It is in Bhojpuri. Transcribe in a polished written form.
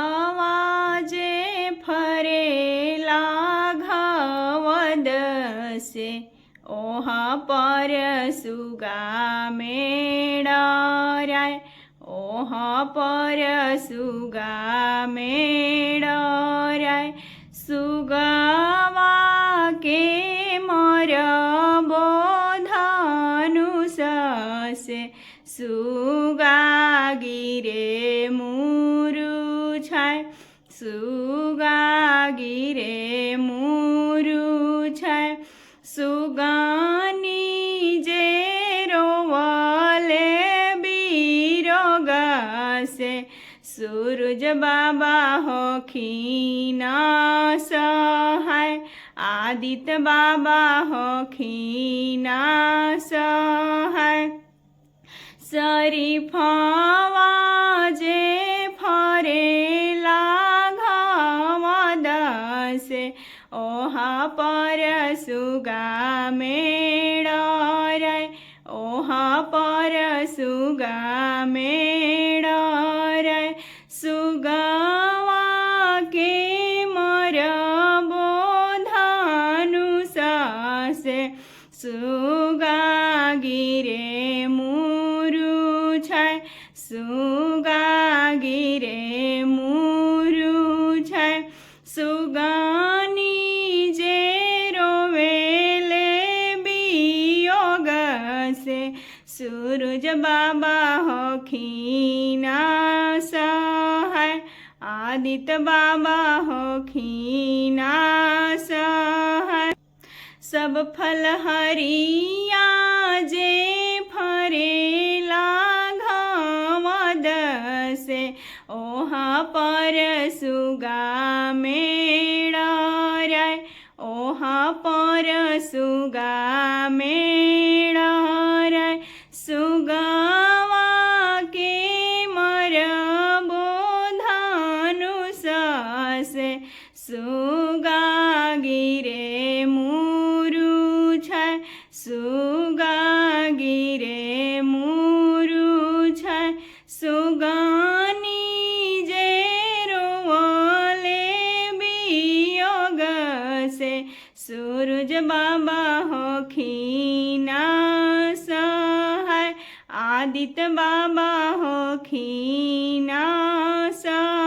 केलावाजे फरेला घवदसे ओहा पर सुगा मेळराय ओहा पर सुगा मेळराय सुगावा के मर बोधानुससे सुगा गिरे मुरु छाय सुगा गिरे मुरु छाय सुगानी जे रोवले बीरोगसे सूरज बाबा होखीना सहाय आदित्य बाबा होखीना सहाय शरीफावाजे फरेला घवदसे ओहा पर सुगा मेळराय ओहा पर सुगा मेळराय सुगावा के मर बोधानुससे सुगा गिरे मुरु छाय सुगा गिरे मुरु छाय सुगानी जे रोवेले बियोगसे सूरज बाबा होखीना सहाय आदित्य बाबा होखीना सहाय सब फल हरिया जे फरेला घवदसे ओहा पर सुगा मेळराय ओहा पर सुगा मेळराय सुगावा के मर बोधानुससे सुगा गिरे मुरु छाय सुगा गिरे मुरु छाय सुगानी जे रोवले बियोगसे सूरज बाबा होखीना सहाय आदित्य बाबा होखीना सहाय